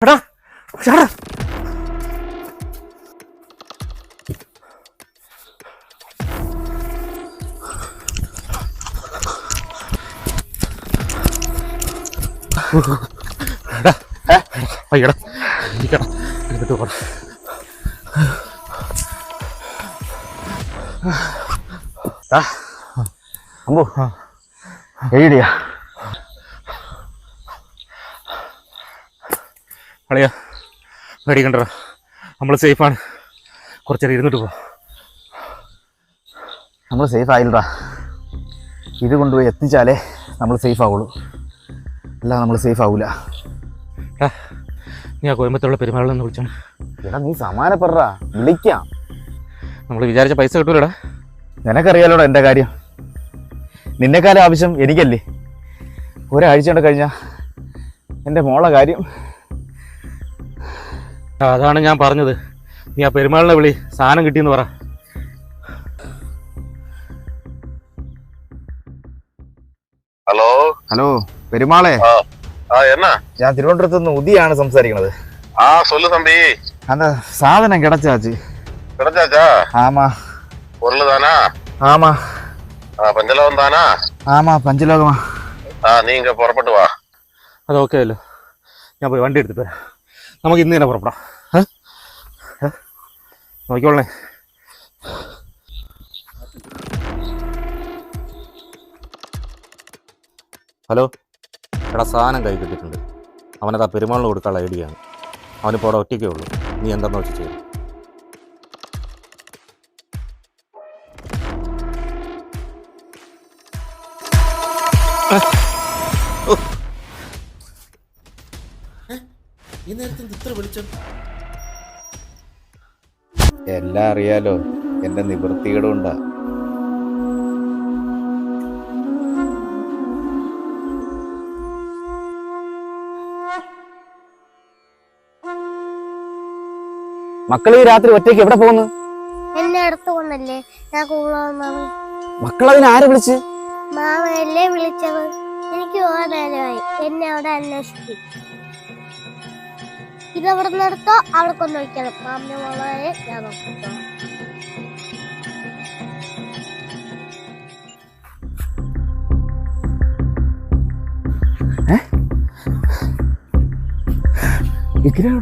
എടാ ചാടാ. അയ്യടാ ഇരിക്കടാ എന്നിട്ട് പോടാ. അമ്പോ എഴുതിയാ അളിയാ പേടിക്കണ്ടോ, നമ്മൾ സേഫാണ്. കുറച്ചേരം ഇരുന്നിട്ട് പോ. നമ്മൾ സേഫ് ആയില്ലടാ. ഇത് കൊണ്ടുപോയി എത്തിച്ചാലേ നമ്മൾ സേഫ് ആവുള്ളൂ, അല്ല നമ്മൾ സേഫ് ആവൂല. നീ ആ കോയമ്പത്തുള്ള പെരുമാളെന്ന് വിളിച്ചാണ്. എടാ നീ സമാനപ്പെടാ, വിളിക്കാം. നമ്മൾ വിചാരിച്ച പൈസ കിട്ടൂലടാ. നിനക്കറിയാലോടാ എൻ്റെ കാര്യം. നിന്നെക്കാലം ആവശ്യം എനിക്കല്ലേ. ഒരാഴ്ച കൊണ്ട് കഴിഞ്ഞാൽ എൻ്റെ മോളെ കാര്യം. അതാണ് ഞാൻ പറഞ്ഞത്, നീ ആ പെരുമാളിനെ വിളി, സാധനം കിട്ടിയെന്ന് പറ. ഹലോ ഹലോ പെരുമാളെ, എന്നാ ഞാൻ തിരുവനന്തപുരത്ത് നിന്ന് ഉദിയാണ് സംസാരിക്കണത്. சொல்லு தம்பி. அந்த சாதனம் கிடைச்சாச்சு. கிடைச்சாச்சா? ஆமா. பொருள் தானா? ஆமா. பஞ்சலோகம் தானா? ஆமா பஞ்சலோகமா. நீங்க புறப்பட்டு வா. അത് ഓക്കെ അല്ലോ, ഞാൻ പോയി വണ്ടി എടുത്തിട്ട് വരാം. നമുക്ക് ഇന്ന് തന്നെ പുറപ്പെടാം. നോക്കിക്കോളേ. ഹലോ എടാ, സാധനം കൈ കിട്ടിയിട്ടുണ്ട്. അവനത് ആ പെരുമാളിന് കൊടുക്കാനുള്ള ഐഡിയയാണ്. അവനിപ്പോൾ അവിടെ ഒറ്റയ്ക്കേ ഉള്ളൂ. നീ എന്താണെന്ന് വെച്ച് ചെയ്യും. എല്ലാം അറിയാലോ, എന്റെ നിവൃത്തികളുണ്ടാ. മക്കള് ഈ രാത്രി ഒറ്റയ്ക്ക് എവിടെ പോകുന്നു? എന്നെ അടുത്ത് കൊണ്ടല്ലേ ഞാൻ കൂടാവുന്നത്. മക്കളതിന് ആരെ വിളിച്ച്? മാമയല്ലേ വിളിച്ചത്. എനിക്ക് ഓരോ എന്നെ അവിടെ അന്വേഷിക്കും. ഇതവിടെ നിന്നെടുത്തോ അവിടെ കൊണ്ടുവയ്ക്കണം. മാമിന്റെ മോളെ ഞാൻ നോക്കിക്കോ. വിഗ്രഹം